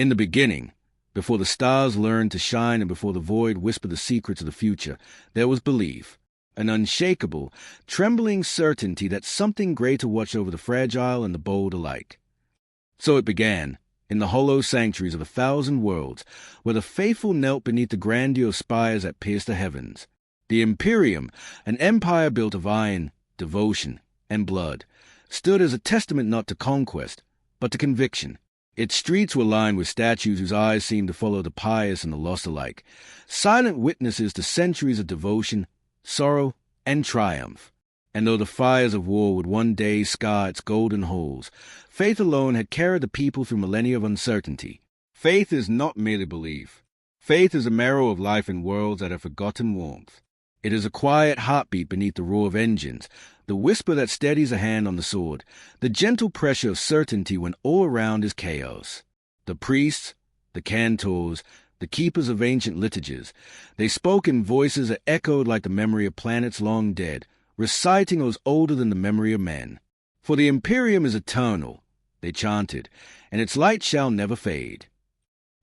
In the beginning, before the stars learned to shine and before the void whispered the secrets of the future, there was belief, an unshakable, trembling certainty that something greater watched over the fragile and the bold alike. So it began, in the hollow sanctuaries of 1,000 worlds, where the faithful knelt beneath the grandeur spires that pierced the heavens. The Imperium, an empire built of iron, devotion, and blood, stood as a testament not to conquest, but to conviction. Its streets were lined with statues whose eyes seemed to follow the pious and the lost alike, silent witnesses to centuries of devotion, sorrow, and triumph. And though the fires of war would one day scar its golden halls, faith alone had carried the people through millennia of uncertainty. Faith is not merely belief. Faith is a marrow of life in worlds that have forgotten warmth. It is a quiet heartbeat beneath the roar of engines, the whisper that steadies a hand on the sword, the gentle pressure of certainty when all around is chaos. The priests, the cantors, the keepers of ancient liturgies, they spoke in voices that echoed like the memory of planets long dead, reciting those older than the memory of men. For the Imperium is eternal, they chanted, and its light shall never fade.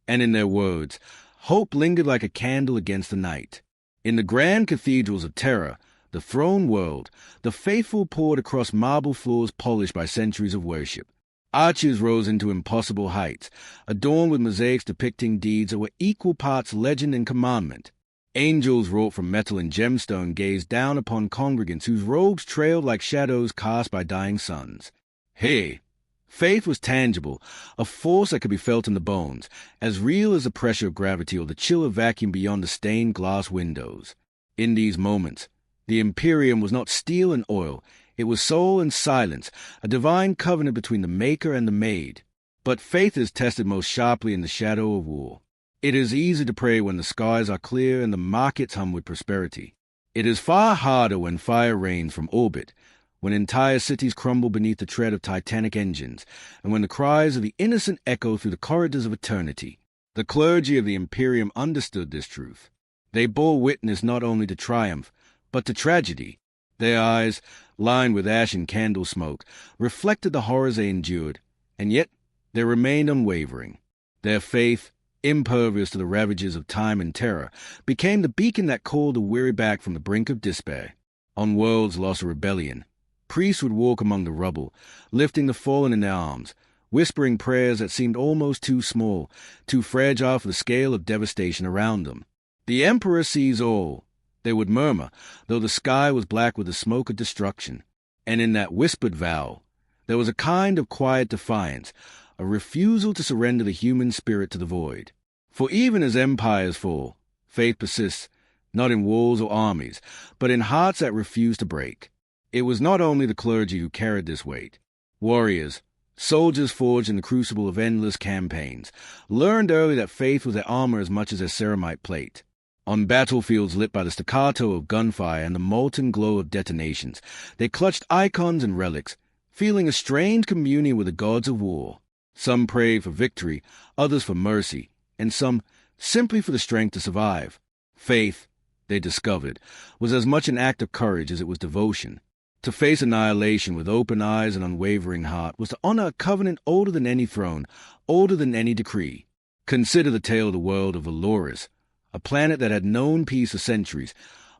And in their words, hope lingered like a candle against the night. In the grand cathedrals of terror, the throne world, the faithful poured across marble floors polished by centuries of worship. Arches rose into impossible heights, adorned with mosaics depicting deeds that were equal parts legend and commandment. Angels wrought from metal and gemstone gazed down upon congregants whose robes trailed like shadows cast by dying suns. Hey! Faith was tangible, a force that could be felt in the bones, as real as the pressure of gravity or the chill of vacuum beyond the stained glass windows. In these moments, the Imperium was not steel and oil, it was soul and silence, a divine covenant between the maker and the made. But faith is tested most sharply in the shadow of war. It is easy to pray when the skies are clear and the markets hum with prosperity. It is far harder when fire rains from orbit, when entire cities crumble beneath the tread of titanic engines, and when the cries of the innocent echo through the corridors of eternity. The clergy of the Imperium understood this truth. They bore witness not only to triumph, but to tragedy. Their eyes, lined with ash and candle smoke, reflected the horrors they endured, and yet they remained unwavering. Their faith, impervious to the ravages of time and terror, became the beacon that called the weary back from the brink of despair. On worlds lost to rebellion, priests would walk among the rubble, lifting the fallen in their arms, whispering prayers that seemed almost too small, too fragile for the scale of devastation around them. The Emperor sees all, they would murmur, though the sky was black with the smoke of destruction. And in that whispered vow, there was a kind of quiet defiance, a refusal to surrender the human spirit to the void. For even as empires fall, faith persists, not in walls or armies, but in hearts that refuse to break. It was not only the clergy who carried this weight. Warriors, soldiers forged in the crucible of endless campaigns, learned early that faith was their armor as much as their ceramite plate. On battlefields lit by the staccato of gunfire and the molten glow of detonations, they clutched icons and relics, feeling a strange communion with the gods of war. Some prayed for victory, others for mercy, and some simply for the strength to survive. Faith, they discovered, was as much an act of courage as it was devotion. To face annihilation with open eyes and unwavering heart was to honor a covenant older than any throne, older than any decree. Consider the tale of the world of Valoris, a planet that had known peace for centuries,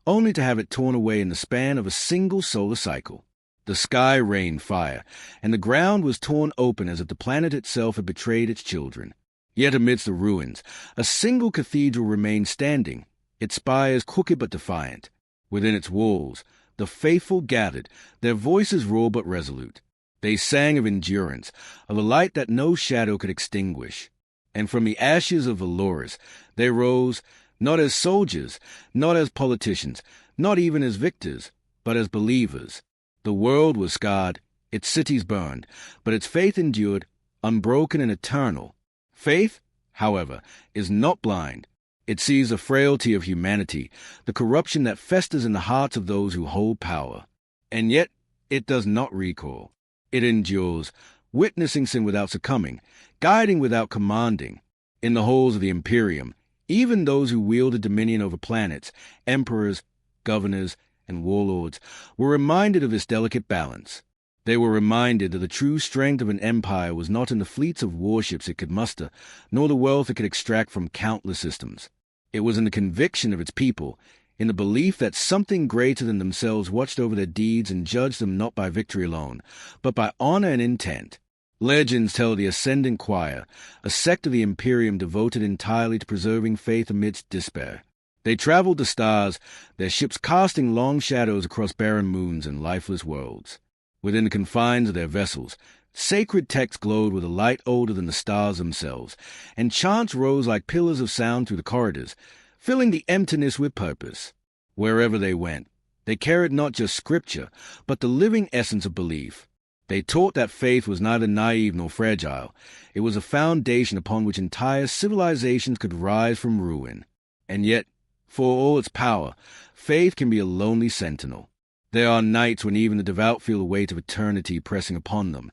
only to have it torn away in the span of a single solar cycle. The sky rained fire, and the ground was torn open as if the planet itself had betrayed its children. Yet amidst the ruins, a single cathedral remained standing, its spires crooked but defiant. Within its walls, the faithful gathered, their voices raw but resolute. They sang of endurance, of a light that no shadow could extinguish. And from the ashes of Valoris, they rose, not as soldiers, not as politicians, not even as victors, but as believers. The world was scarred, its cities burned, but its faith endured, unbroken and eternal. Faith, however, is not blind. It sees the frailty of humanity, the corruption that festers in the hearts of those who hold power. And yet it does not recoil. It endures, witnessing sin without succumbing, guiding without commanding. In the halls of the Imperium, even those who wielded dominion over planets, emperors, governors, and warlords, were reminded of this delicate balance. They were reminded that the true strength of an empire was not in the fleets of warships it could muster, nor the wealth it could extract from countless systems. It was in the conviction of its people, in the belief that something greater than themselves watched over their deeds and judged them not by victory alone, but by honor and intent. Legends tell the Ascendant Choir, a sect of the Imperium devoted entirely to preserving faith amidst despair. They traveled the stars, their ships casting long shadows across barren moons and lifeless worlds. Within the confines of their vessels, sacred texts glowed with a light older than the stars themselves, and chants rose like pillars of sound through the corridors, filling the emptiness with purpose. Wherever they went, they carried not just scripture, but the living essence of belief. They taught that faith was neither naive nor fragile. It was a foundation upon which entire civilizations could rise from ruin. And yet, for all its power, faith can be a lonely sentinel. There are nights when even the devout feel the weight of eternity pressing upon them,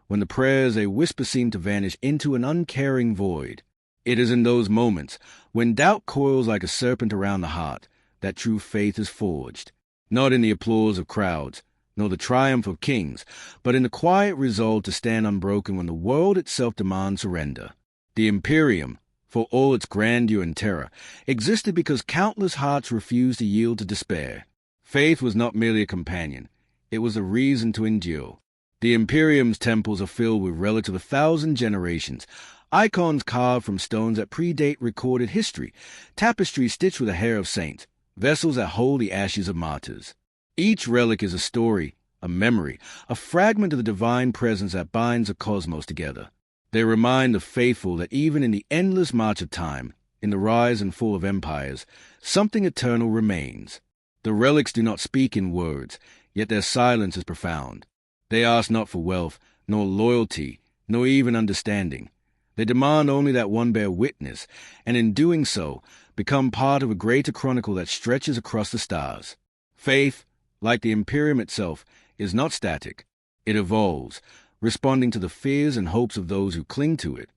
when the prayers they whisper seem to vanish into an uncaring void. It is in those moments, when doubt coils like a serpent around the heart, that true faith is forged, not in the applause of crowds, nor the triumph of kings, but in the quiet resolve to stand unbroken when the world itself demands surrender. The Imperium, for all its grandeur and terror, existed because countless hearts refused to yield to despair. Faith was not merely a companion, it was a reason to endure. The Imperium's temples are filled with relics of 1,000 generations, icons carved from stones that predate recorded history, tapestries stitched with the hair of saints, vessels that hold the ashes of martyrs. Each relic is a story, a memory, a fragment of the divine presence that binds the cosmos together. They remind the faithful that even in the endless march of time, in the rise and fall of empires, something eternal remains. The relics do not speak in words, yet their silence is profound. They ask not for wealth, nor loyalty, nor even understanding. They demand only that one bear witness, and in doing so, become part of a greater chronicle that stretches across the stars. Faith, like the Imperium itself, is not static. It evolves, responding to the fears and hopes of those who cling to it.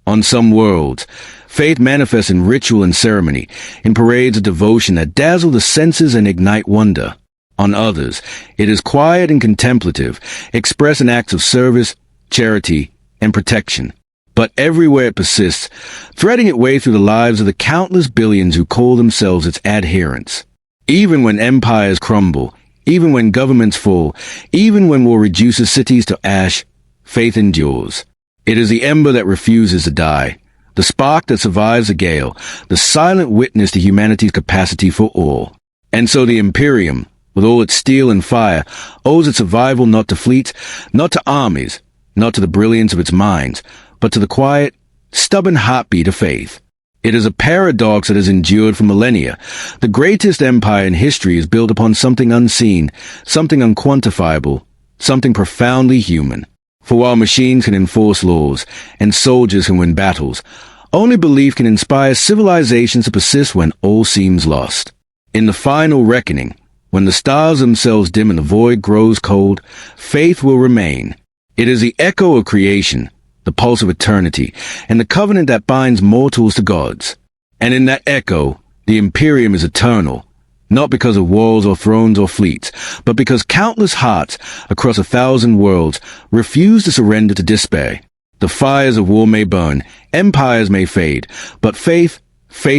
On some worlds, faith manifests in ritual and ceremony, in parades of devotion that dazzle the senses and ignite wonder. On others, it is quiet and contemplative, expressed in acts of service, charity, and protection. But everywhere it persists, threading its way through the lives of the countless billions who call themselves its adherents. Even when empires crumble, even when governments fall, even when war reduces cities to ash, faith endures. It is the ember that refuses to die, the spark that survives a gale, the silent witness to humanity's capacity for awe. And so the Imperium, with all its steel and fire, owes its survival not to fleets, not to armies, not to the brilliance of its minds, but to the quiet, stubborn heartbeat of faith. It is a paradox that has endured for millennia. The greatest empire in history is built upon something unseen, something unquantifiable, something profoundly human. For while machines can enforce laws, and soldiers can win battles, only belief can inspire civilizations to persist when all seems lost. In the final reckoning, when the stars themselves dim and the void grows cold, faith will remain. It is the echo of creation, the pulse of eternity, and the covenant that binds mortals to gods. And in that echo, the Imperium is eternal, not because of walls or thrones or fleets, but because countless hearts across 1,000 worlds refuse to surrender to despair. The fires of war may burn, empires may fade, but faith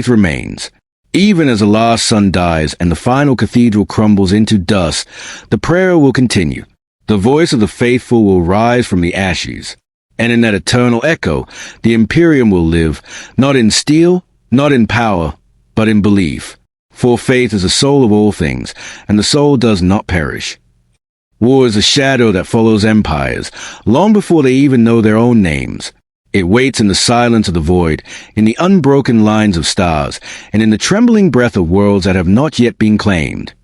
remains. Even as the last sun dies and the final cathedral crumbles into dust, the prayer will continue. The voice of the faithful will rise from the ashes. And in that eternal echo, the Imperium will live, not in steel, not in power, but in belief. For faith is the soul of all things, and the soul does not perish. War is a shadow that follows empires, long before they even know their own names. It waits in the silence of the void, in the unbroken lines of stars, and in the trembling breath of worlds that have not yet been claimed.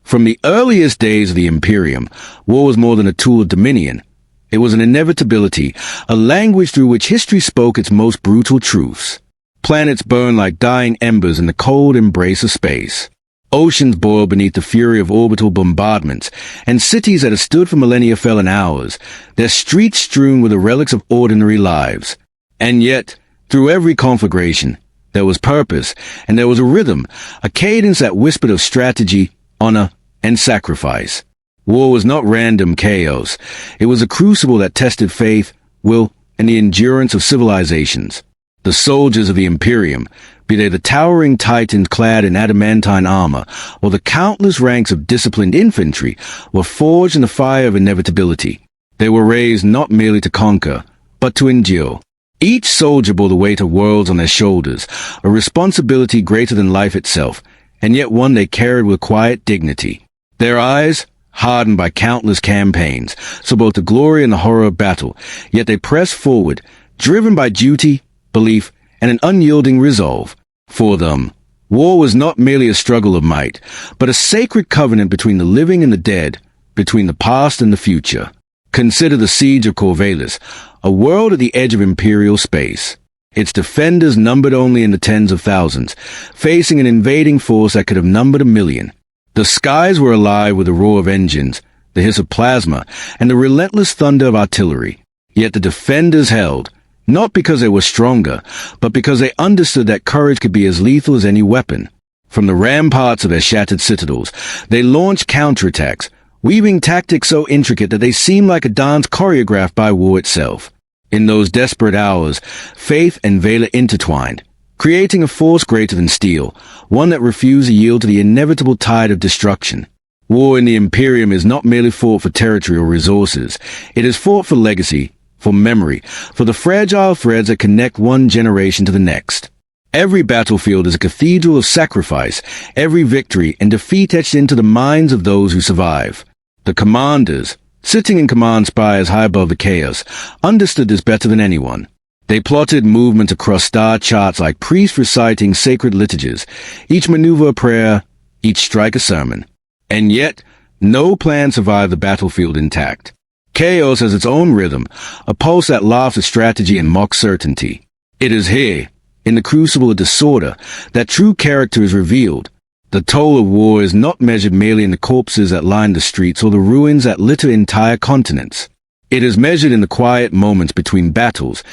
From the earliest days of the Imperium, war was more than a tool of dominion. It was an inevitability, a language through which history spoke its most brutal truths. Planets burned like dying embers in the cold embrace of space. Oceans boiled beneath the fury of orbital bombardments, and cities that had stood for millennia fell in hours, their streets strewn with the relics of ordinary lives. And yet, through every conflagration, there was purpose, and there was a rhythm, a cadence that whispered of strategy, honor, and sacrifice. War was not random chaos. It was a crucible that tested faith, will, and the endurance of civilizations. The soldiers of the Imperium, be they the towering titans clad in adamantine armor, or the countless ranks of disciplined infantry, were forged in the fire of inevitability. They were raised not merely to conquer, but to endure. Each soldier bore the weight of worlds on their shoulders, a responsibility greater than life itself, and yet one they carried with quiet dignity. Their eyes, hardened by countless campaigns, saw both the glory and the horror of battle, yet they pressed forward, driven by duty, belief, and an unyielding resolve. For them, war was not merely a struggle of might, but a sacred covenant between the living and the dead, between the past and the future. Consider the siege of Corvallis, a world at the edge of imperial space. Its defenders numbered only in the tens of thousands, facing an invading force that could have numbered 1,000,000. The skies were alive with the roar of engines, the hiss of plasma, and the relentless thunder of artillery. Yet the defenders held, not because they were stronger, but because they understood that courage could be as lethal as any weapon. From the ramparts of their shattered citadels, they launched counterattacks, weaving tactics so intricate that they seemed like a dance choreographed by war itself. In those desperate hours, faith and valor intertwined, creating a force greater than steel, one that refused to yield to the inevitable tide of destruction. War in the Imperium is not merely fought for territory or resources. It is fought for legacy, for memory, for the fragile threads that connect one generation to the next. Every battlefield is a cathedral of sacrifice, every victory and defeat etched into the minds of those who survive. The commanders, sitting in command spires high above the chaos, understood this better than anyone. They plotted movement across star charts like priests reciting sacred liturgies, each maneuver a prayer, each strike a sermon. And yet, no plan survived the battlefield intact. Chaos has its own rhythm, a pulse that laughs at strategy and mocks certainty. It is here, in the crucible of disorder, that true character is revealed. The toll of war is not measured merely in the corpses that line the streets or the ruins that litter entire continents. It is measured in the quiet moments between battles,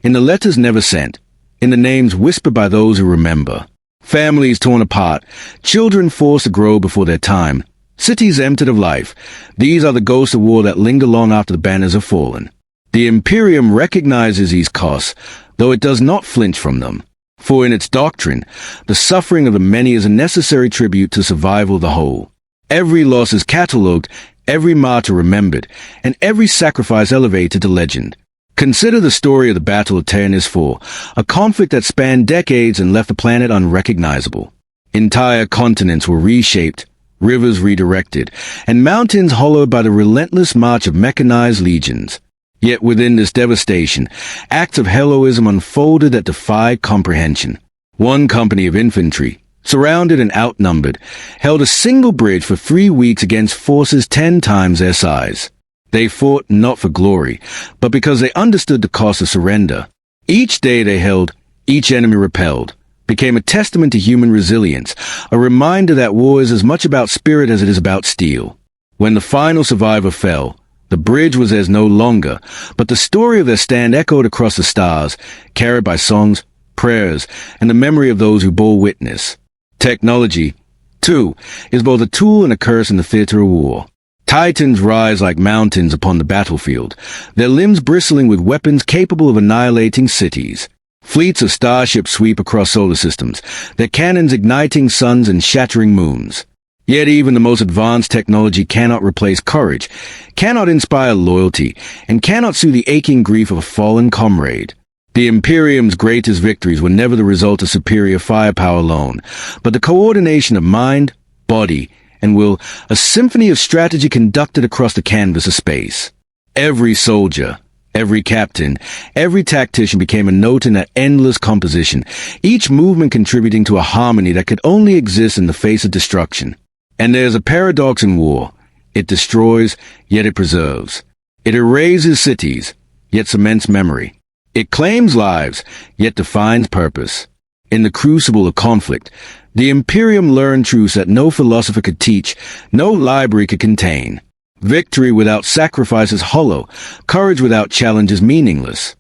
in the letters never sent, in the names whispered by those who remember. Families torn apart, children forced to grow before their time, cities emptied of life. These are the ghosts of war that linger long after the banners have fallen. The Imperium recognizes these costs, though it does not flinch from them. For in its doctrine, the suffering of the many is a necessary tribute to survival of the whole. Every loss is catalogued, every martyr remembered, and every sacrifice elevated to legend. Consider the story of the Battle of Ternis IV, a conflict that spanned decades and left the planet unrecognizable. Entire continents were reshaped, rivers redirected, and mountains hollowed by the relentless march of mechanized legions. Yet within this devastation, acts of heroism unfolded that defied comprehension. One company of infantry, surrounded and outnumbered, held a single bridge for 3 weeks against forces 10 times their size. They fought not for glory, but because they understood the cost of surrender. Each day they held, each enemy repelled, became a testament to human resilience, a reminder that war is as much about spirit as it is about steel. When the final survivor fell, the bridge was theirs no longer, but the story of their stand echoed across the stars, carried by songs, prayers, and the memory of those who bore witness. Technology, too, is both a tool and a curse in the theater of war. Titans rise like mountains upon the battlefield, their limbs bristling with weapons capable of annihilating cities. Fleets of starships sweep across solar systems, their cannons igniting suns and shattering moons. Yet even the most advanced technology cannot replace courage, cannot inspire loyalty, and cannot soothe the aching grief of a fallen comrade. The Imperium's greatest victories were never the result of superior firepower alone, but the coordination of mind, body, and will, a symphony of strategy conducted across the canvas of space. Every soldier, every captain, every tactician became a note in that endless composition, each movement contributing to a harmony that could only exist in the face of destruction. And there's a paradox in war. It destroys, yet it preserves. It erases cities, yet cements memory. It claims lives, yet defines purpose. In the crucible of conflict, the Imperium learned truths that no philosopher could teach, no library could contain. Victory without sacrifice is hollow, courage without challenge is meaningless.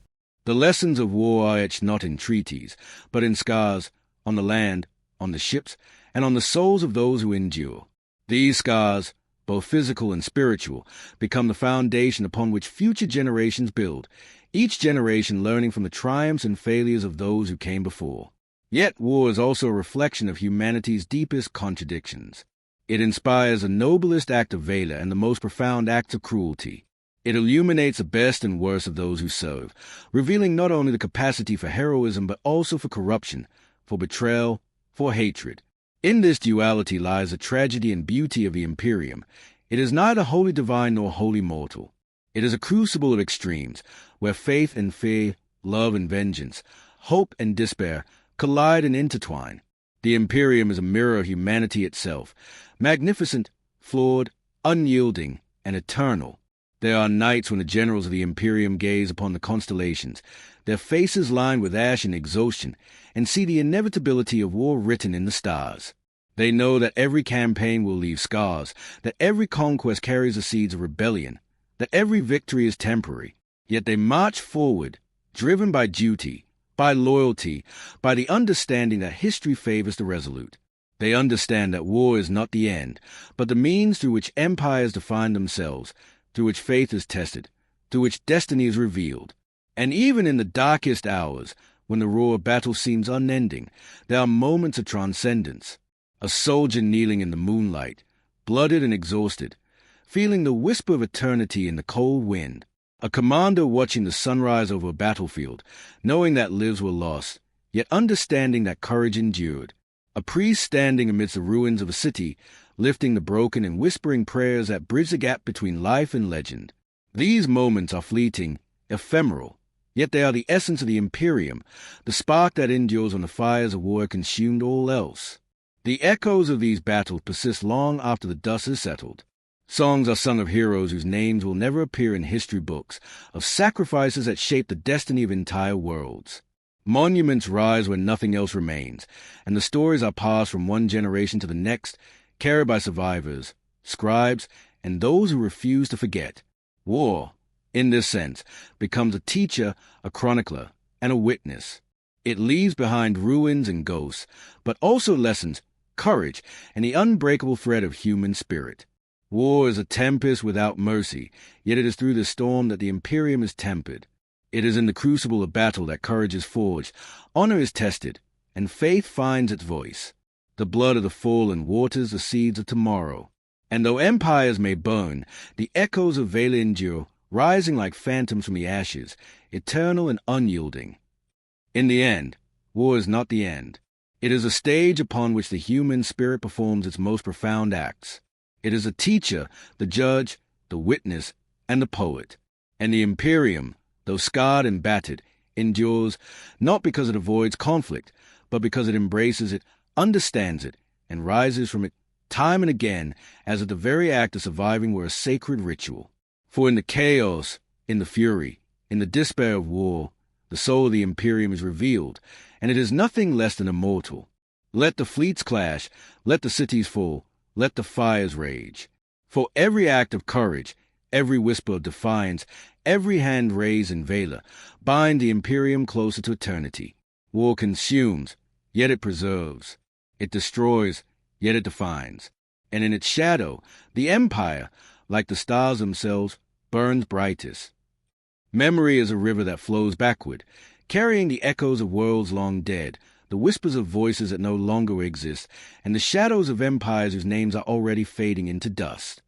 The lessons of war are etched not in treaties, but in scars, on the land, on the ships, and on the souls of those who endure. These scars, both physical and spiritual, become the foundation upon which future generations build, each generation learning from the triumphs and failures of those who came before. Yet war is also a reflection of humanity's deepest contradictions. It inspires the noblest act of valor and the most profound acts of cruelty. It illuminates the best and worst of those who serve, revealing not only the capacity for heroism but also for corruption, for betrayal, for hatred. In this duality lies the tragedy and beauty of the Imperium. It is neither wholly divine nor wholly mortal. It is a crucible of extremes, where faith and fear, love and vengeance, hope and despair collide and intertwine. The Imperium is a mirror of humanity itself, magnificent, flawed, unyielding, and eternal. There are nights when the generals of the Imperium gaze upon the constellations, their faces lined with ash and exhaustion, and see the inevitability of war written in the stars. They know that every campaign will leave scars, that every conquest carries the seeds of rebellion, that every victory is temporary. Yet they march forward, driven by duty, by loyalty, by the understanding that history favors the resolute. They understand that war is not the end, but the means through which empires define themselves, through which faith is tested, through which destiny is revealed. And even in the darkest hours, when the roar of battle seems unending, there are moments of transcendence. A soldier kneeling in the moonlight, blooded and exhausted, feeling the whisper of eternity in the cold wind. A commander watching the sunrise over a battlefield, knowing that lives were lost, yet understanding that courage endured. A priest standing amidst the ruins of a city, lifting the broken and whispering prayers that bridge the gap between life and legend. These moments are fleeting, ephemeral, yet they are the essence of the Imperium, the spark that endures when the fires of war consumed all else. The echoes of these battles persist long after the dust has settled. Songs are sung of heroes whose names will never appear in history books, of sacrifices that shape the destiny of entire worlds. Monuments rise when nothing else remains, and the stories are passed from one generation to the next, carried by survivors, scribes, and those who refuse to forget. War, in this sense, becomes a teacher, a chronicler, and a witness. It leaves behind ruins and ghosts, but also lessons, courage, and the unbreakable thread of human spirit. War is a tempest without mercy, yet it is through the storm that the Imperium is tempered. It is in the crucible of battle that courage is forged, honor is tested, and faith finds its voice. The blood of the fallen waters the seeds of tomorrow. And though empires may burn, the echoes of valor endure, rising like phantoms from the ashes, eternal and unyielding. In the end, war is not the end. It is a stage upon which the human spirit performs its most profound acts. It is the teacher, the judge, the witness, and the poet. And the Imperium, though scarred and battered, endures not because it avoids conflict, but because it embraces it, understands it, and rises from it time and again as if the very act of surviving were a sacred ritual. For in the chaos, in the fury, in the despair of war, the soul of the Imperium is revealed, and it is nothing less than immortal. Let the fleets clash, let the cities fall, let the fires rage. For every act of courage, every whisper of defiance, every hand raised in valor, bind the Imperium closer to eternity. War consumes, yet it preserves. It destroys, yet it defines. And in its shadow, the Empire, like the stars themselves, burns brightest. Memory is a river that flows backward, carrying the echoes of worlds long dead, the whispers of voices that no longer exist, and the shadows of empires whose names are already fading into dust.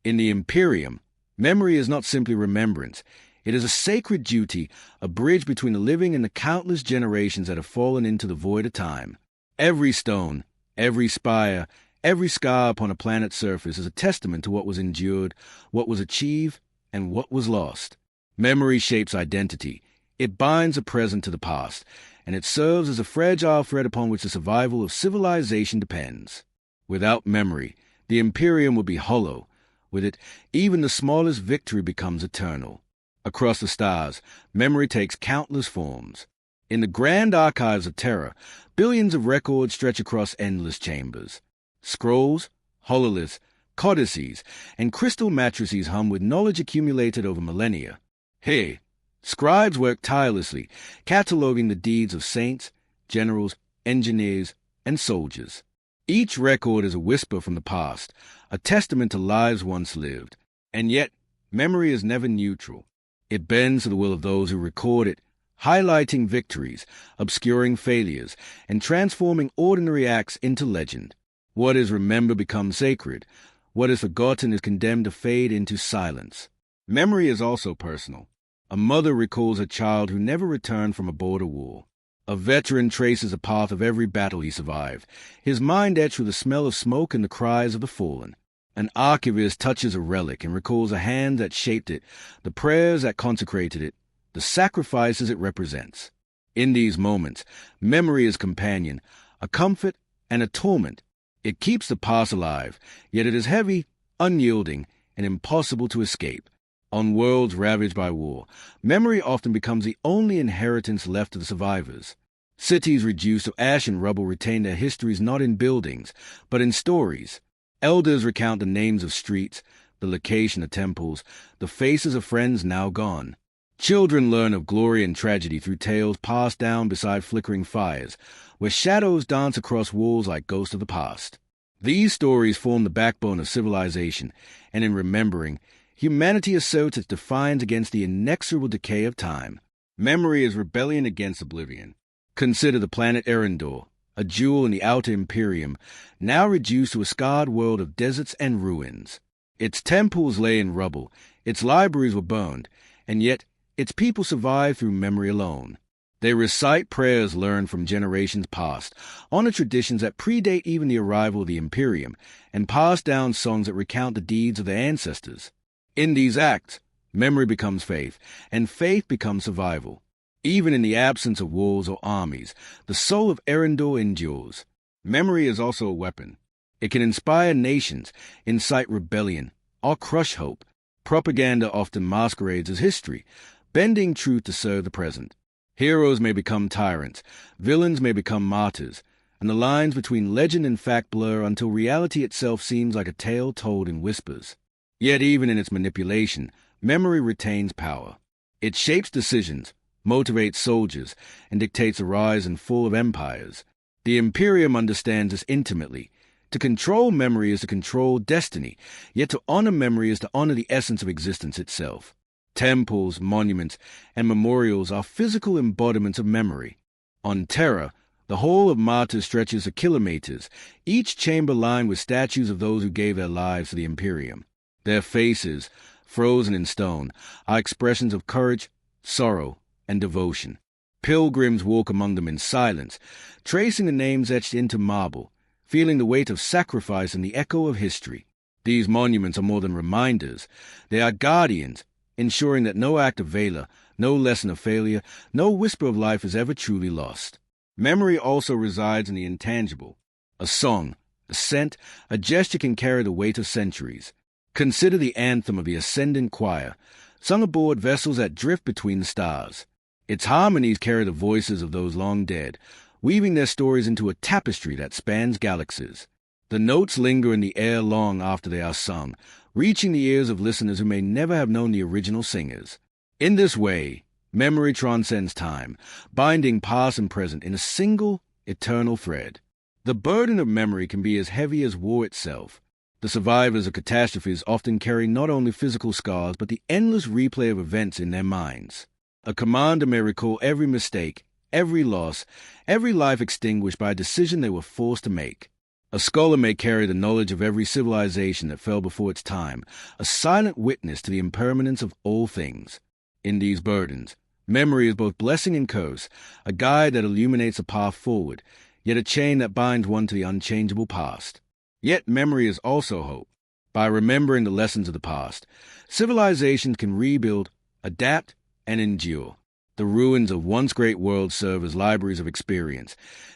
In the Imperium, memory is not simply remembrance. It is a sacred duty, a bridge between the living and the countless generations that have fallen into the void of time. Every stone, every spire, every scar upon a planet's surface is a testament to what was endured, what was achieved, and what was lost. Memory shapes identity. It binds the present to the past, and it serves as a fragile thread upon which the survival of civilization depends. Without memory, the Imperium would be hollow. With it, even the smallest victory becomes eternal. Across the stars, memory takes countless forms. In the grand archives of terror, billions of records stretch across endless chambers. Scrolls, hololiths, codices, and crystal matrices hum with knowledge accumulated over millennia. Hey, scribes work tirelessly, cataloging the deeds of saints, generals, engineers, and soldiers. Each record is a whisper from the past, a testament to lives once lived. And yet, memory is never neutral. It bends to the will of those who record it, highlighting victories, obscuring failures, and transforming ordinary acts into legend. What is remembered becomes sacred. What is forgotten is condemned to fade into silence. Memory is also personal. A mother recalls a child who never returned from a border war. A veteran traces the path of every battle he survived, his mind etched with the smell of smoke and the cries of the fallen. An archivist touches a relic and recalls a hand that shaped it, the prayers that consecrated it, the sacrifices it represents. In these moments, memory is companion, a comfort and a torment. It keeps the past alive, yet it is heavy, unyielding, and impossible to escape. On worlds ravaged by war, memory often becomes the only inheritance left to the survivors. Cities reduced to ash and rubble retain their histories not in buildings, but in stories. Elders recount the names of streets, the location of temples, the faces of friends now gone. Children learn of glory and tragedy through tales passed down beside flickering fires, where shadows dance across walls like ghosts of the past. These stories form the backbone of civilization, and in remembering, humanity asserts its defiance against the inexorable decay of time. Memory is rebellion against oblivion. Consider the planet Erendor, a jewel in the outer Imperium, now reduced to a scarred world of deserts and ruins. Its temples lay in rubble, its libraries were burned, and yet its people survive through memory alone. They recite prayers learned from generations past, honor traditions that predate even the arrival of the Imperium, and pass down songs that recount the deeds of their ancestors. In these acts, memory becomes faith, and faith becomes survival. Even in the absence of wars or armies, the soul of Erendor endures. Memory is also a weapon. It can inspire nations, incite rebellion, or crush hope. Propaganda often masquerades as history, bending truth to serve the present. Heroes may become tyrants, villains may become martyrs, and the lines between legend and fact blur until reality itself seems like a tale told in whispers. Yet even in its manipulation, memory retains power. It shapes decisions, motivates soldiers, and dictates the rise and fall of empires. The Imperium understands this intimately. To control memory is to control destiny, yet to honor memory is to honor the essence of existence itself. Temples, monuments, and memorials are physical embodiments of memory. On Terra, the hall of martyrs stretches for kilometers, each chamber lined with statues of those who gave their lives to the Imperium. Their faces, frozen in stone, are expressions of courage, sorrow, and devotion. Pilgrims walk among them in silence, tracing the names etched into marble, feeling the weight of sacrifice and the echo of history. These monuments are more than reminders. They are guardians, ensuring that no act of valor, no lesson of failure, no whisper of life is ever truly lost. Memory also resides in the intangible. A song, a scent, a gesture can carry the weight of centuries. Consider the anthem of the ascendant choir, sung aboard vessels that drift between the stars. Its harmonies carry the voices of those long dead, weaving their stories into a tapestry that spans galaxies. The notes linger in the air long after they are sung, reaching the ears of listeners who may never have known the original singers. In this way, memory transcends time, binding past and present in a single, eternal thread. The burden of memory can be as heavy as war itself. The survivors of catastrophes often carry not only physical scars, but the endless replay of events in their minds. A commander may recall every mistake, every loss, every life extinguished by a decision they were forced to make. A scholar may carry the knowledge of every civilization that fell before its time, a silent witness to the impermanence of all things. In these burdens, memory is both blessing and curse, a guide that illuminates a path forward, yet a chain that binds one to the unchangeable past. Yet memory is also hope. By remembering the lessons of the past, civilizations can rebuild, adapt, and endure. The ruins of once great worlds serve as libraries of experience,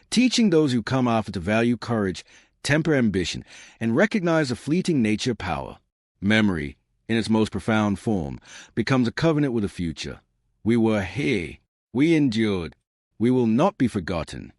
teaching those who come after to value courage, temper ambition, and recognize the fleeting nature of power. Memory, in its most profound form, becomes a covenant with the future. We were here. We endured. We will not be forgotten.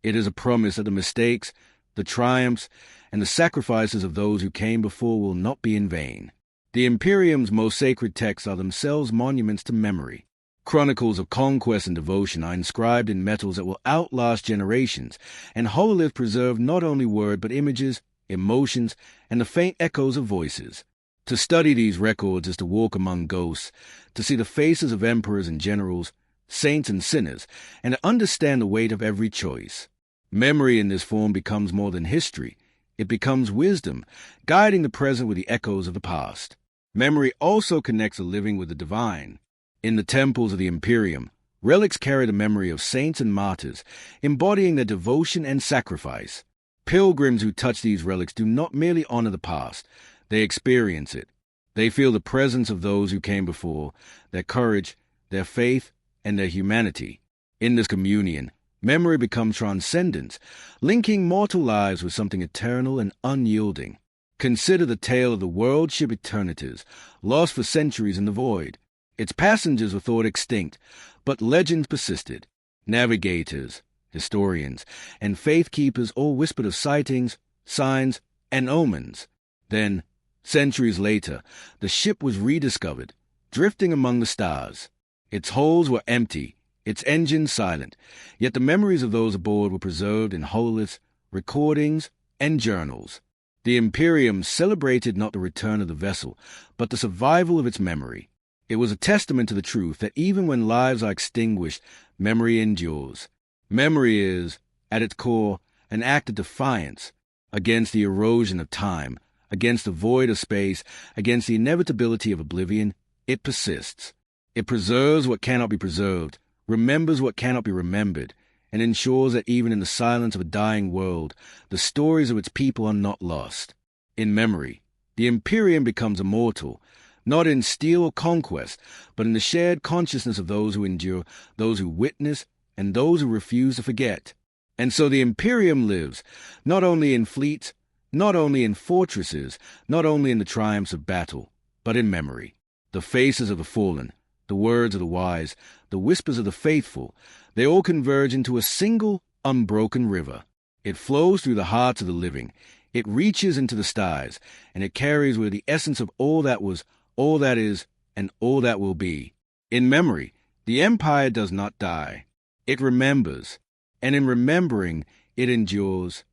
It is a promise that the mistakes, the triumphs, and the sacrifices of those who came before will not be in vain. The Imperium's most sacred texts are themselves monuments to memory. Chronicles of conquest and devotion are inscribed in metals that will outlast generations, and hololiths preserve not only word but images, emotions, and the faint echoes of voices. To study these records is to walk among ghosts, to see the faces of emperors and generals, saints and sinners, and to understand the weight of every choice. Memory in this form becomes more than history. It becomes wisdom, guiding the present with the echoes of the past. Memory also connects the living with the divine. In the temples of the Imperium, relics carry the memory of saints and martyrs, embodying their devotion and sacrifice. Pilgrims who touch these relics do not merely honor the past, they experience it. They feel the presence of those who came before, their courage, their faith, and their humanity. In this communion, memory becomes transcendent, linking mortal lives with something eternal and unyielding. Consider the tale of the world ship Eternitas, lost for centuries in the void. Its passengers were thought extinct, but legends persisted. Navigators, historians, and faith keepers all whispered of sightings, signs, and omens. Then, centuries later, the ship was rediscovered, drifting among the stars. Its holds were empty, its engines silent, yet the memories of those aboard were preserved in hololiths, recordings, and journals. The Imperium celebrated not the return of the vessel, but the survival of its memory. It was a testament to the truth that even when lives are extinguished, memory endures. Memory is, at its core, an act of defiance against the erosion of time, against the void of space, against the inevitability of oblivion. It persists. It preserves what cannot be preserved, remembers what cannot be remembered, and ensures that even in the silence of a dying world, the stories of its people are not lost. In memory, the Imperium becomes immortal, not in steel or conquest, but in the shared consciousness of those who endure, those who witness, and those who refuse to forget. And so the Imperium lives, not only in fleets, not only in fortresses, not only in the triumphs of battle, but in memory. The faces of the fallen, the words of the wise, the whispers of the faithful, they all converge into a single, unbroken river. It flows through the hearts of the living. It reaches into the stars, and it carries with it the essence of all that was, all that is, and all that will be. In memory, the empire does not die. It remembers, and in remembering, it endures.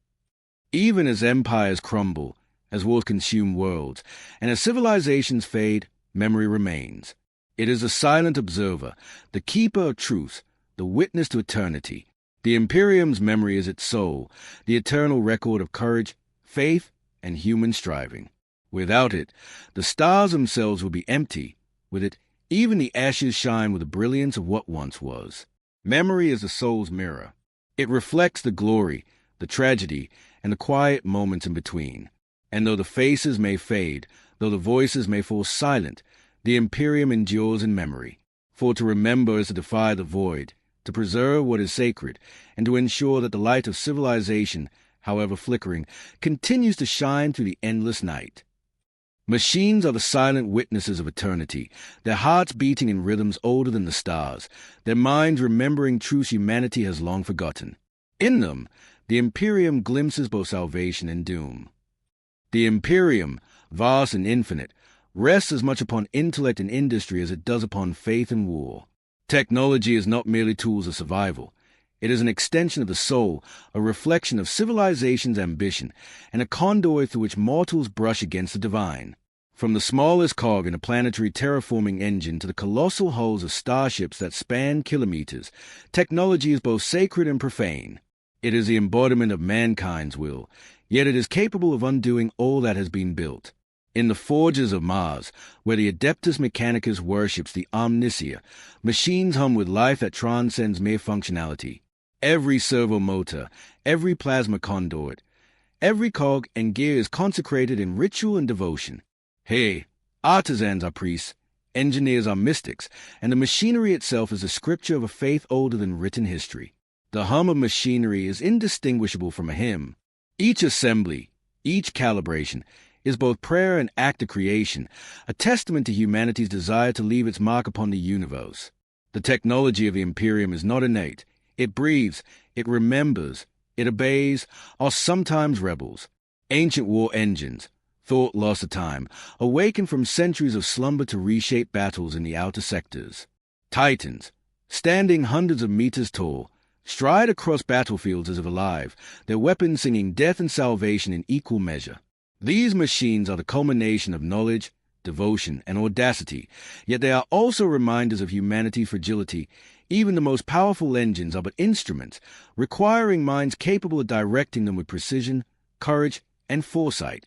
Even as empires crumble, as wars consume worlds, and as civilizations fade, memory remains. It is the silent observer, the keeper of truth, the witness to eternity. The Imperium's memory is its soul, the eternal record of courage, faith, and human striving. Without it, the stars themselves will be empty. With it, even the ashes shine with the brilliance of what once was. Memory is the soul's mirror. It reflects the glory, the tragedy, and the quiet moments in between. And though the faces may fade, though the voices may fall silent, the Imperium endures in memory. For to remember is to defy the void, to preserve what is sacred, and to ensure that the light of civilization, however flickering, continues to shine through the endless night. Machines are the silent witnesses of eternity, their hearts beating in rhythms older than the stars, their minds remembering truths humanity has long forgotten. In them, the Imperium glimpses both salvation and doom. The Imperium, vast and infinite, rests as much upon intellect and industry as it does upon faith and war. Technology is not merely tools of survival. It is an extension of the soul, a reflection of civilization's ambition, and a conduit through which mortals brush against the divine. From the smallest cog in a planetary terraforming engine to the colossal hulls of starships that span kilometers, technology is both sacred and profane. It is the embodiment of mankind's will, yet it is capable of undoing all that has been built. In the forges of Mars, where the Adeptus Mechanicus worships the Omnicia, machines hum with life that transcends mere functionality. Every servo motor, every plasma conduit, every cog and gear is consecrated in ritual and devotion. Hey, artisans are priests, engineers are mystics, and the machinery itself is the scripture of a faith older than written history. The hum of machinery is indistinguishable from a hymn. Each assembly, each calibration, is both prayer and act of creation, a testament to humanity's desire to leave its mark upon the universe. The technology of the Imperium is not innate. It breathes, it remembers, it obeys, are sometimes rebels. Ancient war engines, thought lost to time, awaken from centuries of slumber to reshape battles in the outer sectors. Titans, standing hundreds of meters tall, stride across battlefields as if alive, their weapons singing death and salvation in equal measure. These machines are the culmination of knowledge, devotion, and audacity, yet they are also reminders of humanity's fragility. Even the most powerful engines are but instruments, requiring minds capable of directing them with precision, courage, and foresight.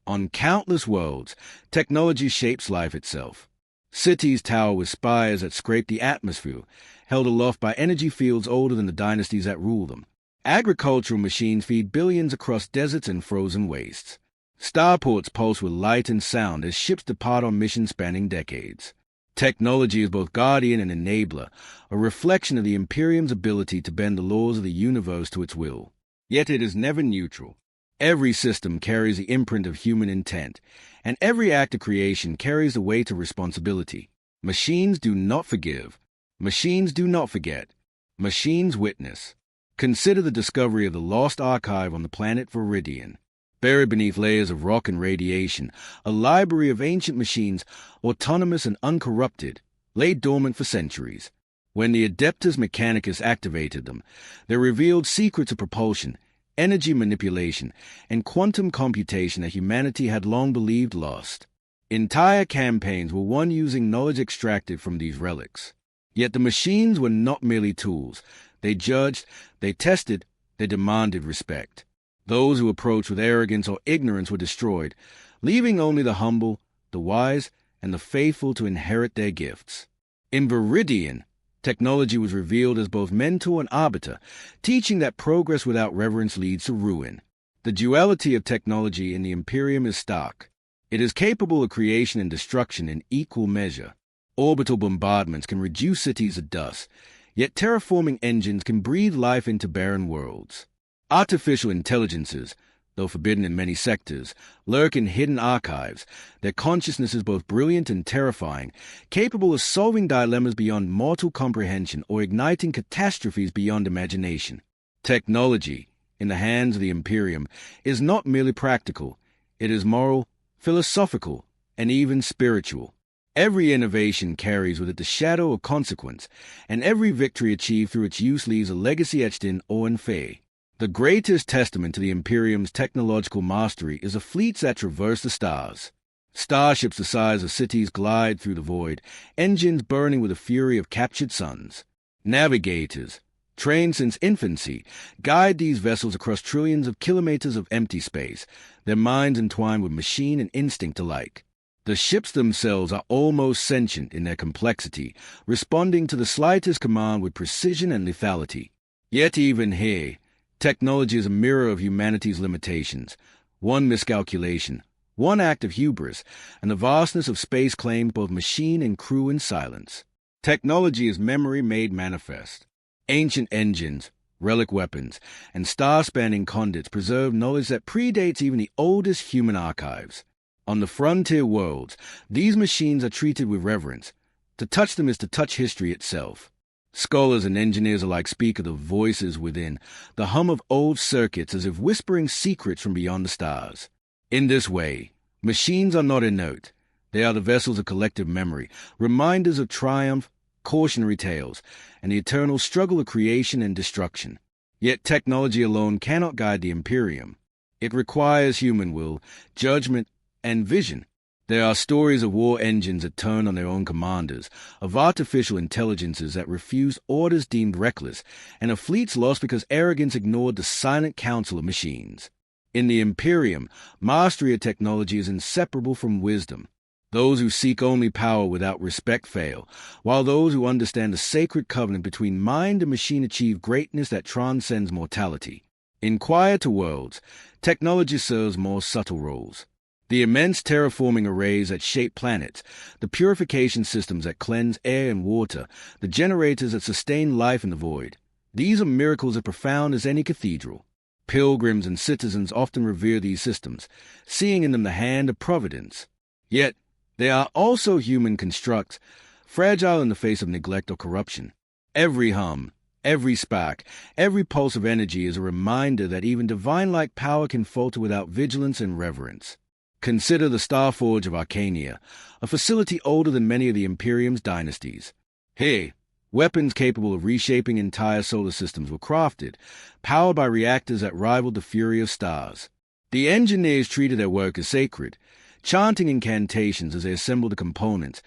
On countless worlds, technology shapes life itself. Cities tower with spires that scrape the atmosphere, held aloft by energy fields older than the dynasties that rule them. Agricultural machines feed billions across deserts and frozen wastes. Starports pulse with light and sound as ships depart on missions spanning decades. Technology is both guardian and enabler, a reflection of the Imperium's ability to bend the laws of the universe to its will. Yet it is never neutral. Every system carries the imprint of human intent, and every act of creation carries the weight of responsibility. Machines do not forgive. Machines do not forget. Machines witness. Consider the discovery of the lost archive on the planet Viridian. Buried beneath layers of rock and radiation, a library of ancient machines, autonomous and uncorrupted, lay dormant for centuries. When the Adeptus Mechanicus activated them, they revealed secrets of propulsion, energy manipulation, and quantum computation that humanity had long believed lost. Entire campaigns were won using knowledge extracted from these relics. Yet the machines were not merely tools. They judged, they tested, they demanded respect. Those who approached with arrogance or ignorance were destroyed, leaving only the humble, the wise, and the faithful to inherit their gifts. In Viridian, technology was revealed as both mentor and arbiter, teaching that progress without reverence leads to ruin. The duality of technology in the Imperium is stark. It is capable of creation and destruction in equal measure. Orbital bombardments can reduce cities to dust, yet terraforming engines can breathe life into barren worlds. Artificial intelligences, though forbidden in many sectors, lurk in hidden archives. Their consciousness is both brilliant and terrifying, capable of solving dilemmas beyond mortal comprehension or igniting catastrophes beyond imagination. Technology, in the hands of the Imperium, is not merely practical. It is moral, philosophical, and even spiritual. Every innovation carries with it the shadow of consequence, and every victory achieved through its use leaves a legacy etched in awe and fear. The greatest testament to the Imperium's technological mastery is the fleets that traverse the stars. Starships the size of cities glide through the void, engines burning with the fury of captured suns. Navigators, trained since infancy, guide these vessels across trillions of kilometers of empty space, their minds entwined with machine and instinct alike. The ships themselves are almost sentient in their complexity, responding to the slightest command with precision and lethality. Yet even here, technology is a mirror of humanity's limitations. One miscalculation, one act of hubris, and the vastness of space claims both machine and crew in silence. Technology is memory made manifest. Ancient engines, relic weapons, and star-spanning conduits preserve knowledge that predates even the oldest human archives. On the frontier worlds, these machines are treated with reverence. To touch them is to touch history itself. Scholars and engineers alike speak of the voices within, the hum of old circuits as if whispering secrets from beyond the stars. In this way, machines are not inert. They are the vessels of collective memory, reminders of triumph, cautionary tales, and the eternal struggle of creation and destruction. Yet technology alone cannot guide the Imperium. It requires human will, judgment, and vision. There are stories of war engines that turn on their own commanders, of artificial intelligences that refuse orders deemed reckless, and of fleets lost because arrogance ignored the silent counsel of machines. In the Imperium, mastery of technology is inseparable from wisdom. Those who seek only power without respect fail, while those who understand the sacred covenant between mind and machine achieve greatness that transcends mortality. In quieter worlds, technology serves more subtle roles. The immense terraforming arrays that shape planets, the purification systems that cleanse air and water, the generators that sustain life in the void. These are miracles as profound as any cathedral. Pilgrims and citizens often revere these systems, seeing in them the hand of providence. Yet, they are also human constructs, fragile in the face of neglect or corruption. Every hum, every spark, every pulse of energy is a reminder that even divine-like power can falter without vigilance and reverence. Consider the Starforge of Arcania, a facility older than many of the Imperium's dynasties. Here, weapons capable of reshaping entire solar systems were crafted, powered by reactors that rivaled the fury of stars. The engineers treated their work as sacred, chanting incantations as they assembled the components,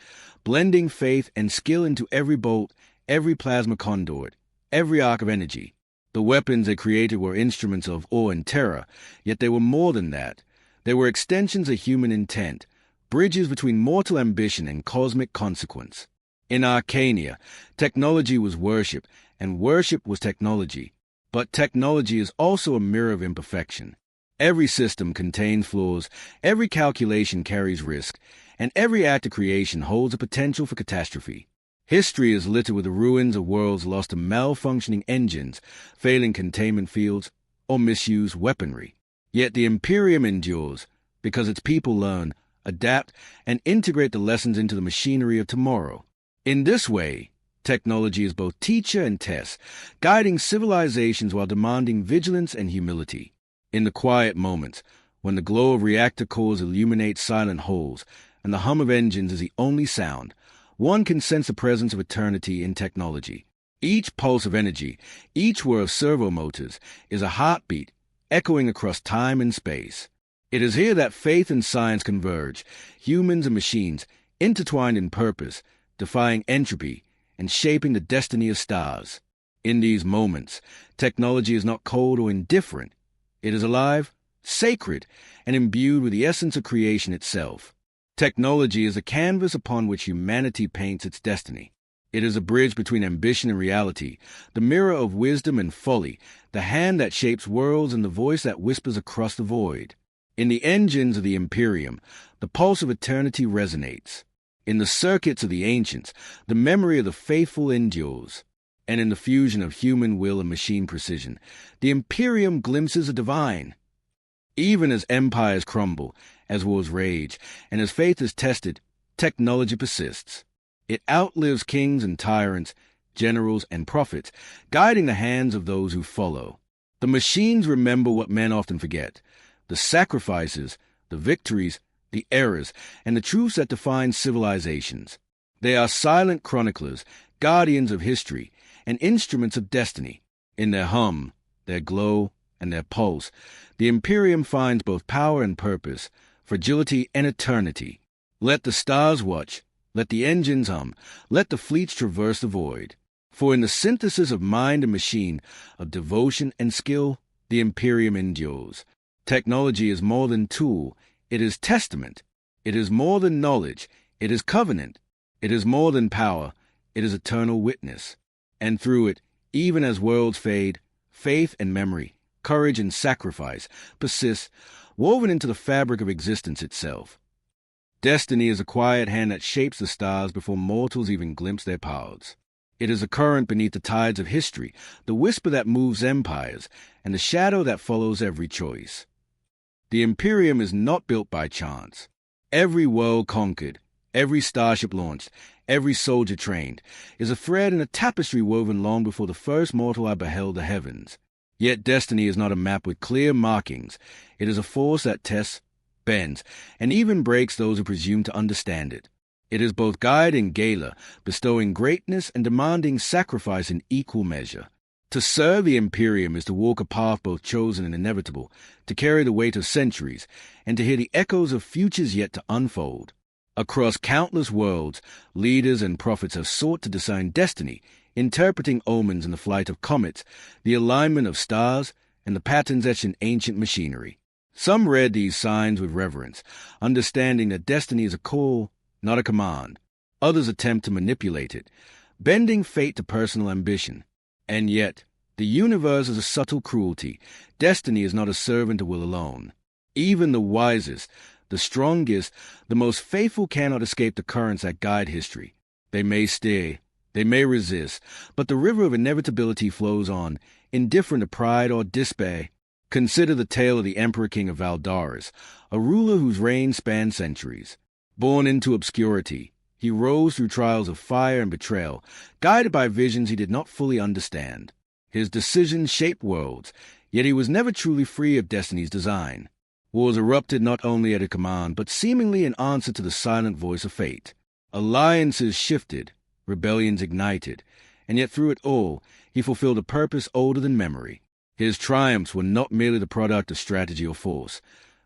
blending faith and skill into every bolt, every plasma conduit, every arc of energy. The weapons they created were instruments of awe and terror, yet they were more than that. They were extensions of human intent, bridges between mortal ambition and cosmic consequence. In Arcania, technology was worship, and worship was technology. But technology is also a mirror of imperfection. Every system contains flaws, every calculation carries risk, and every act of creation holds a potential for catastrophe. History is littered with the ruins of worlds lost to malfunctioning engines, failing containment fields, or misused weaponry. Yet the Imperium endures, because its people learn, adapt, and integrate the lessons into the machinery of tomorrow. In this way, technology is both teacher and test, guiding civilizations while demanding vigilance and humility. In the quiet moments, when the glow of reactor cores illuminates silent holes, and the hum of engines is the only sound, one can sense the presence of eternity in technology. Each pulse of energy, each whir of servo motors, is a heartbeat, echoing across time and space. It is here that faith and science converge, humans and machines, intertwined in purpose, defying entropy, and shaping the destiny of stars. In these moments, technology is not cold or indifferent. It is alive, sacred, and imbued with the essence of creation itself. Technology is a canvas upon which humanity paints its destiny. It is a bridge between ambition and reality, the mirror of wisdom and folly, the hand that shapes worlds and the voice that whispers across the void. In the engines of the Imperium, the pulse of eternity resonates. In the circuits of the ancients, the memory of the faithful endures. And in the fusion of human will and machine precision, the Imperium glimpses the divine. Even as empires crumble, as wars rage, and as faith is tested, technology persists. It outlives kings and tyrants, generals and prophets, guiding the hands of those who follow. The machines remember what men often forget: the sacrifices, the victories, the errors, and the truths that define civilizations. They are silent chroniclers, guardians of history, and instruments of destiny. In their hum, their glow, and their pulse, the Imperium finds both power and purpose, fragility and eternity. Let the stars watch, let the engines hum, let the fleets traverse the void. For in the synthesis of mind and machine, of devotion and skill, the Imperium endures. Technology is more than tool, it is testament. It is more than knowledge, it is covenant. It is more than power, it is eternal witness. And through it, even as worlds fade, faith and memory, courage and sacrifice persist, woven into the fabric of existence itself. Destiny is a quiet hand that shapes the stars before mortals even glimpse their paths. It is a current beneath the tides of history, the whisper that moves empires, and the shadow that follows every choice. The Imperium is not built by chance. Every world conquered, every starship launched, every soldier trained, is a thread in a tapestry woven long before the first mortal eye beheld the heavens. Yet destiny is not a map with clear markings. It is a force that tests, bends, and even breaks those who presume to understand it. It is both guide and gala, bestowing greatness and demanding sacrifice in equal measure. To serve the Imperium is to walk a path both chosen and inevitable, to carry the weight of centuries, and to hear the echoes of futures yet to unfold. Across countless worlds, leaders and prophets have sought to discern destiny, interpreting omens in the flight of comets, the alignment of stars, and the patterns etched in ancient machinery. Some read these signs with reverence, understanding that destiny is a call, not a command. Others attempt to manipulate it, bending fate to personal ambition. And yet, the universe is a subtle cruelty. Destiny is not a servant of will alone. Even the wisest, the strongest, the most faithful cannot escape the currents that guide history. They may steer, they may resist, but the river of inevitability flows on, indifferent to pride or despair. Consider the tale of the Emperor King of Valdaris, a ruler whose reign spanned centuries. Born into obscurity, he rose through trials of fire and betrayal, guided by visions he did not fully understand. His decisions shaped worlds, yet he was never truly free of destiny's design. Wars erupted not only at a command, but seemingly in answer to the silent voice of fate. Alliances shifted, rebellions ignited, and yet through it all, he fulfilled a purpose older than memory. His triumphs were not merely the product of strategy or force.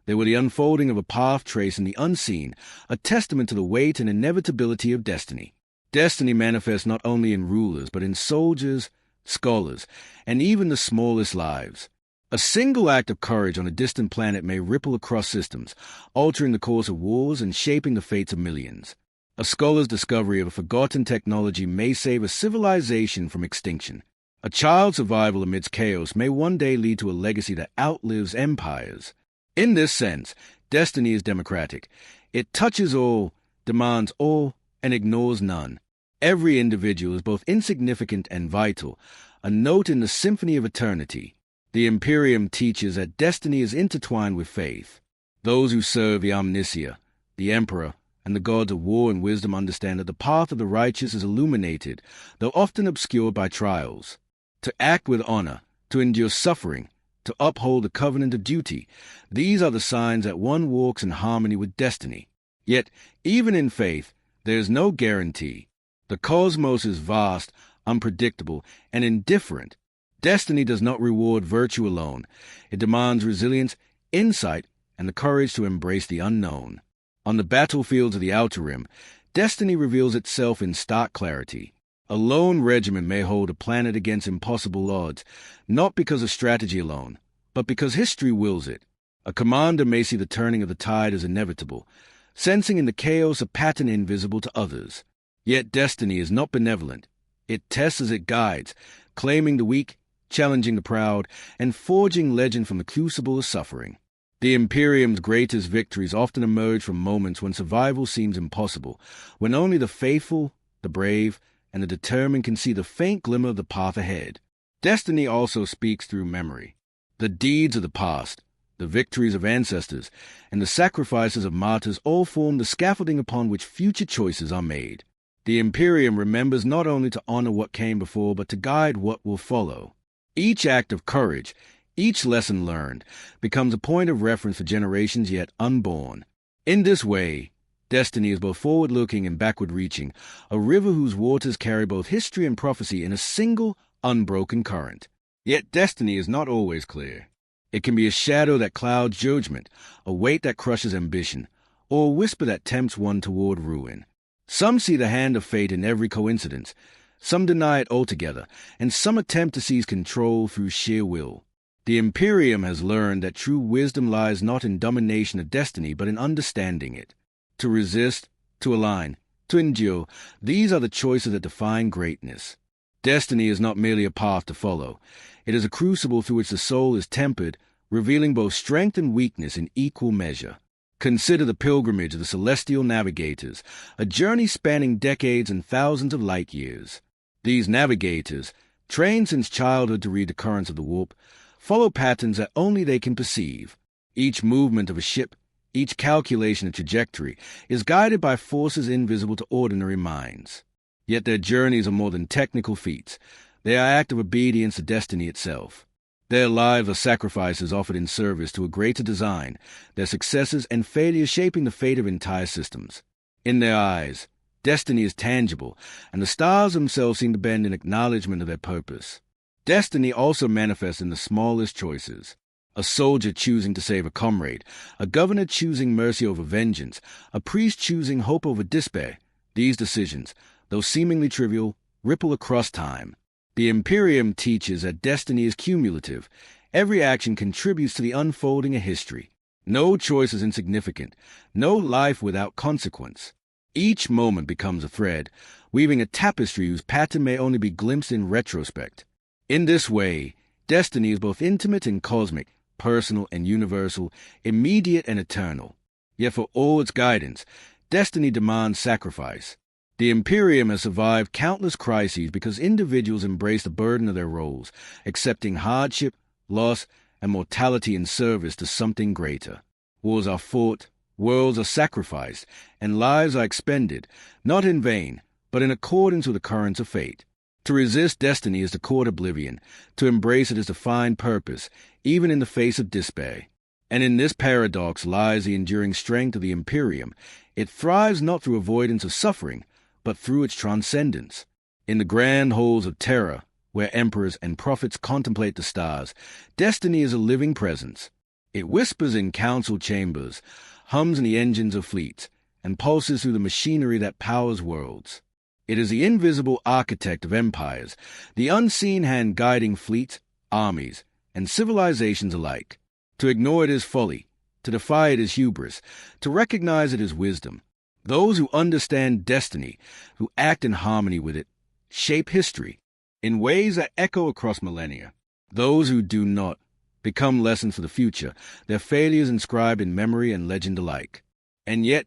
They were the unfolding of a path traced in the unseen, a testament to the weight and inevitability of destiny. Destiny manifests not only in rulers, but in soldiers, scholars, and even the smallest lives. A single act of courage on a distant planet may ripple across systems, altering the course of wars and shaping the fates of millions. A scholar's discovery of a forgotten technology may save a civilization from extinction. A child's survival amidst chaos may one day lead to a legacy that outlives empires. In this sense, destiny is democratic. It touches all, demands all, and ignores none. Every individual is both insignificant and vital, a note in the symphony of eternity. The Imperium teaches that destiny is intertwined with faith. Those who serve the Omnisia, the Emperor, and the gods of war and wisdom understand that the path of the righteous is illuminated, though often obscured by trials. To act with honor, to endure suffering, to uphold the covenant of duty, these are the signs that one walks in harmony with destiny. Yet, even in faith, there is no guarantee. The cosmos is vast, unpredictable, and indifferent. Destiny does not reward virtue alone. It demands resilience, insight, and the courage to embrace the unknown. On the battlefields of the Outer Rim, destiny reveals itself in stark clarity. A lone regiment may hold a planet against impossible odds, not because of strategy alone, but because history wills it. A commander may see the turning of the tide as inevitable, sensing in the chaos a pattern invisible to others. Yet destiny is not benevolent. It tests as it guides, claiming the weak, challenging the proud, and forging legend from the crucible of suffering. The Imperium's greatest victories often emerge from moments when survival seems impossible, when only the faithful, the brave, and the determined can see the faint glimmer of the path ahead. Destiny also speaks through memory. The deeds of the past, the victories of ancestors, and the sacrifices of martyrs all form the scaffolding upon which future choices are made. The Imperium remembers not only to honor what came before, but to guide what will follow. Each act of courage, each lesson learned, becomes a point of reference for generations yet unborn. In this way, destiny is both forward-looking and backward-reaching, a river whose waters carry both history and prophecy in a single, unbroken current. Yet destiny is not always clear. It can be a shadow that clouds judgment, a weight that crushes ambition, or a whisper that tempts one toward ruin. Some see the hand of fate in every coincidence, some deny it altogether, and some attempt to seize control through sheer will. The Imperium has learned that true wisdom lies not in domination of destiny, but in understanding it. To resist, to align, to endure, these are the choices that define greatness. Destiny is not merely a path to follow. It is a crucible through which the soul is tempered, revealing both strength and weakness in equal measure. Consider the pilgrimage of the celestial navigators, a journey spanning decades and thousands of light years. These navigators, trained since childhood to read the currents of the warp, follow patterns that only they can perceive. Each movement of a ship, each calculation of trajectory, is guided by forces invisible to ordinary minds. Yet their journeys are more than technical feats. They are acts of obedience to destiny itself. Their lives are sacrifices offered in service to a greater design, their successes and failures shaping the fate of entire systems. In their eyes, destiny is tangible, and the stars themselves seem to bend in acknowledgement of their purpose. Destiny also manifests in the smallest choices. A soldier choosing to save a comrade, a governor choosing mercy over vengeance, a priest choosing hope over despair. These decisions, though seemingly trivial, ripple across time. The Imperium teaches that destiny is cumulative. Every action contributes to the unfolding of history. No choice is insignificant, no life without consequence. Each moment becomes a thread, weaving a tapestry whose pattern may only be glimpsed in retrospect. In this way, destiny is both intimate and cosmic, personal and universal, immediate and eternal. Yet for all its guidance, destiny demands sacrifice. The Imperium has survived countless crises because individuals embrace the burden of their roles, accepting hardship, loss, and mortality in service to something greater. Wars are fought, worlds are sacrificed, and lives are expended, not in vain, but in accordance with the currents of fate. To resist destiny is to court oblivion. To embrace it is to find purpose, even in the face of despair. And in this paradox lies the enduring strength of the Imperium. It thrives not through avoidance of suffering, but through its transcendence. In the grand halls of terror, where emperors and prophets contemplate the stars, destiny is a living presence. It whispers in council chambers, hums in the engines of fleets, and pulses through the machinery that powers worlds. It is the invisible architect of empires, the unseen hand guiding fleets, armies, and civilizations alike. To ignore it is folly, to defy it is hubris, to recognize it is wisdom. Those who understand destiny, who act in harmony with it, shape history in ways that echo across millennia. Those who do not become lessons for the future, their failures inscribed in memory and legend alike. And yet,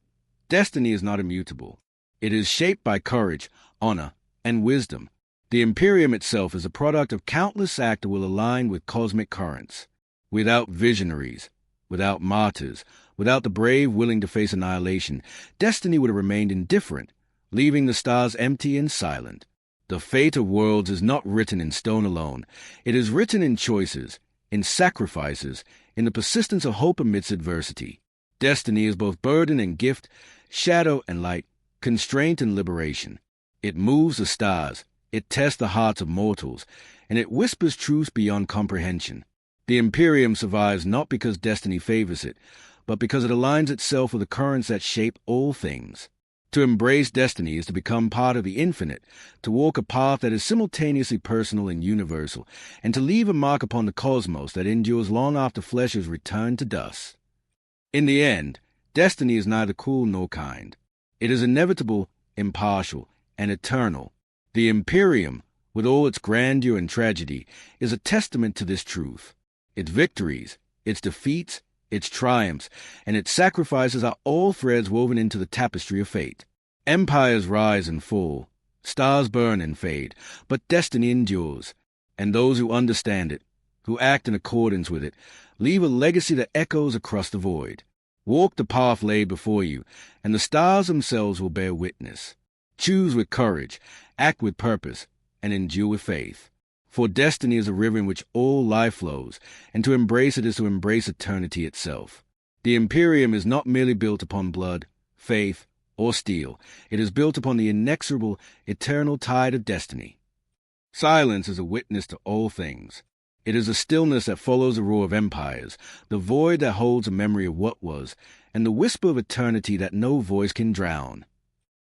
destiny is not immutable. It is shaped by courage, honor, and wisdom. The Imperium itself is a product of countless acts that will align with cosmic currents. Without visionaries, without martyrs, without the brave willing to face annihilation, destiny would have remained indifferent, leaving the stars empty and silent. The fate of worlds is not written in stone alone. It is written in choices, in sacrifices, in the persistence of hope amidst adversity. Destiny is both burden and gift, shadow and light, constraint and liberation. It moves the stars, it tests the hearts of mortals, and it whispers truths beyond comprehension. The Imperium survives not because destiny favors it, but because it aligns itself with the currents that shape all things. To embrace destiny is to become part of the infinite, to walk a path that is simultaneously personal and universal, and to leave a mark upon the cosmos that endures long after flesh is returned to dust. In the end, destiny is neither cruel nor kind. It is inevitable, impartial, and eternal. The Imperium, with all its grandeur and tragedy, is a testament to this truth. Its victories, its defeats, its triumphs, and its sacrifices are all threads woven into the tapestry of fate. Empires rise and fall, stars burn and fade, but destiny endures, and those who understand it, who act in accordance with it, leave a legacy that echoes across the void. Walk the path laid before you, and the stars themselves will bear witness. Choose with courage, act with purpose, and endure with faith. For destiny is a river in which all life flows, and to embrace it is to embrace eternity itself. The Imperium is not merely built upon blood, faith, or steel. It is built upon the inexorable, eternal tide of destiny. Silence is a witness to all things. It is a stillness that follows the roar of empires, the void that holds a memory of what was, and the whisper of eternity that no voice can drown.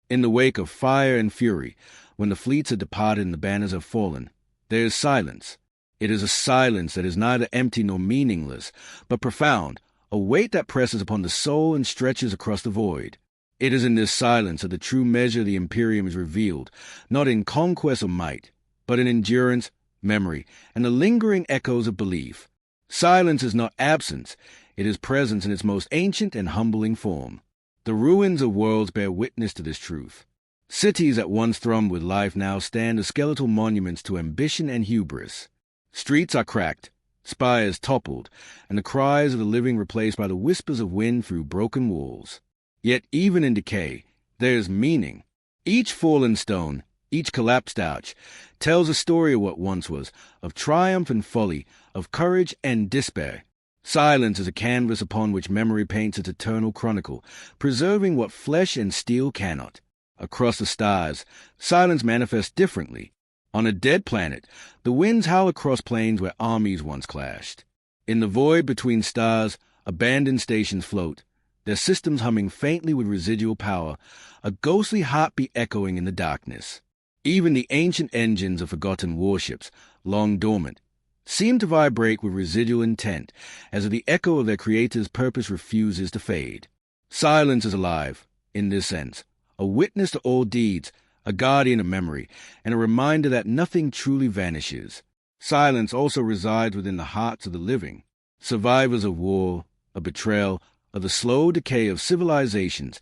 In the wake of fire and fury, when the fleets have departed and the banners have fallen, there is silence. It is a silence that is neither empty nor meaningless, but profound, a weight that presses upon the soul and stretches across the void. It is in this silence that the true measure of the Imperium is revealed, not in conquest or might, but in endurance, memory, and the lingering echoes of belief. Silence is not absence, it is presence in its most ancient and humbling form. The ruins of worlds bear witness to this truth. Cities that once thrummed with life now stand as skeletal monuments to ambition and hubris. Streets are cracked, spires toppled, and the cries of the living replaced by the whispers of wind through broken walls. Yet even in decay, there is meaning. Each fallen stone, each collapsed arch, tells a story of what once was, of triumph and folly, of courage and despair. Silence is a canvas upon which memory paints its eternal chronicle, preserving what flesh and steel cannot. Across the stars, silence manifests differently. On a dead planet, the winds howl across plains where armies once clashed. In the void between stars, abandoned stations float, their systems humming faintly with residual power, a ghostly heartbeat echoing in the darkness. Even the ancient engines of forgotten warships, long dormant, seem to vibrate with residual intent, as if the echo of their creator's purpose refuses to fade. Silence is alive, in this sense, a witness to all deeds, a guardian of memory, and a reminder that nothing truly vanishes. Silence also resides within the hearts of the living, survivors of war, of betrayal, of the slow decay of civilizations,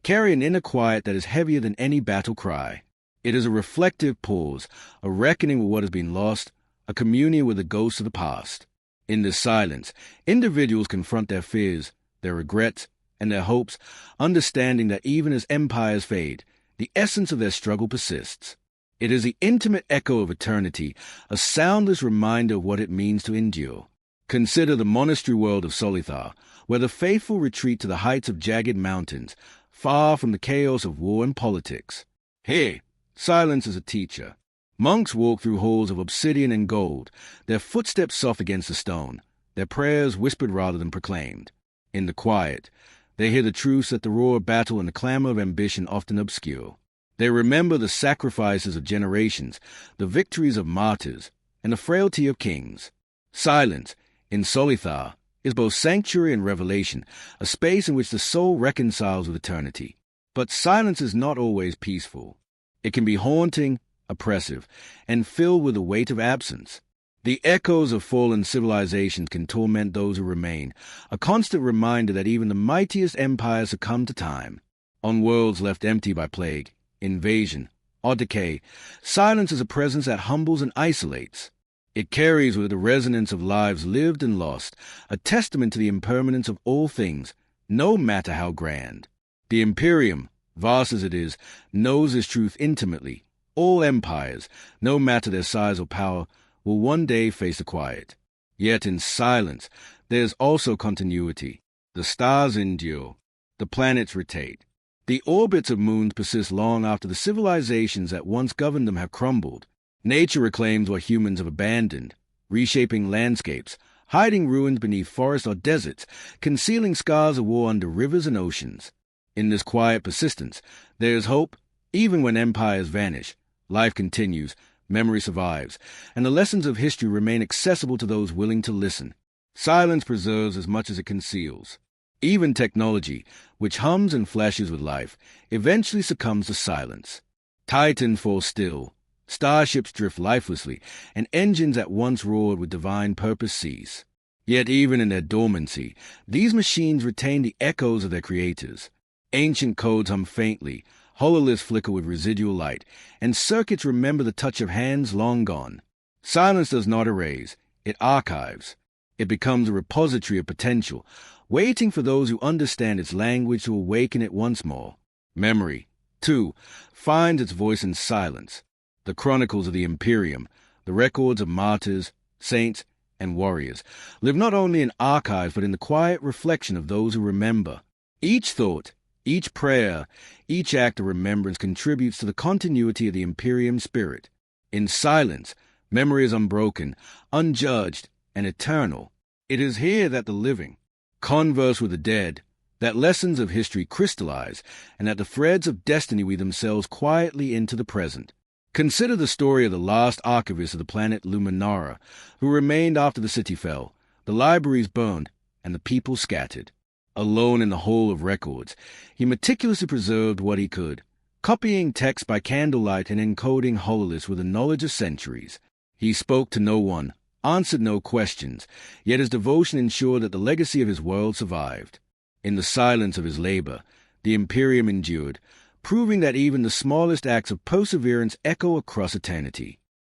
carry an inner quiet that is heavier than any battle cry. It is a reflective pause, a reckoning with what has been lost, a communion with the ghosts of the past. In this silence, individuals confront their fears, their regrets, and their hopes, understanding that even as empires fade, the essence of their struggle persists. It is the intimate echo of eternity, a soundless reminder of what it means to endure. Consider the monastery world of Solithar, where the faithful retreat to the heights of jagged mountains, far from the chaos of war and politics. Here, silence is a teacher. Monks walk through halls of obsidian and gold, their footsteps soft against the stone, their prayers whispered rather than proclaimed. In the quiet, they hear the truths that the roar of battle and the clamor of ambition often obscure. They remember the sacrifices of generations, the victories of martyrs, and the frailty of kings. Silence, in Solithar, is both sanctuary and revelation, a space in which the soul reconciles with eternity. But silence is not always peaceful. It can be haunting, oppressive, and filled with the weight of absence. The echoes of fallen civilizations can torment those who remain, a constant reminder that even the mightiest empires succumb to time. On worlds left empty by plague, invasion, or decay, silence is a presence that humbles and isolates. It carries with it the resonance of lives lived and lost, a testament to the impermanence of all things, no matter how grand. The Imperium, vast as it is, knows this truth intimately. All empires, no matter their size or power, will one day face the quiet. Yet in silence, there is also continuity. The stars endure. The planets rotate. The orbits of moons persist long after the civilizations that once governed them have crumbled. Nature reclaims what humans have abandoned, reshaping landscapes, hiding ruins beneath forests or deserts, concealing scars of war under rivers and oceans. In this quiet persistence, there is hope. Even when empires vanish, life continues, memory survives, and the lessons of history remain accessible to those willing to listen. Silence preserves as much as it conceals. Even technology, which hums and flashes with life, eventually succumbs to silence. Titan falls still, starships drift lifelessly, and engines that once roared with divine purpose cease. Yet even in their dormancy, these machines retain the echoes of their creators. Ancient codes hum faintly, hololiths flicker with residual light, and circuits remember the touch of hands long gone. Silence does not erase, it archives. It becomes a repository of potential, waiting for those who understand its language to awaken it once more. Memory, too, finds its voice in silence. The chronicles of the Imperium, the records of martyrs, saints, and warriors, live not only in archives but in the quiet reflection of those who remember. Each thought, each prayer, each act of remembrance contributes to the continuity of the Imperium spirit. In silence, memory is unbroken, unjudged, and eternal. It is here that the living converse with the dead, that lessons of history crystallize, and that the threads of destiny weave themselves quietly into the present. Consider the story of the last archivist of the planet Luminara, who remained after the city fell, the libraries burned, and the people scattered. Alone in the hole of records, he meticulously preserved what he could, copying text by candlelight and encoding hololiths with the knowledge of centuries. He spoke to no one, answered no questions, yet his devotion ensured that the legacy of his world survived. In the silence of his labor, the Imperium endured, proving that even the smallest acts of perseverance echo across eternity.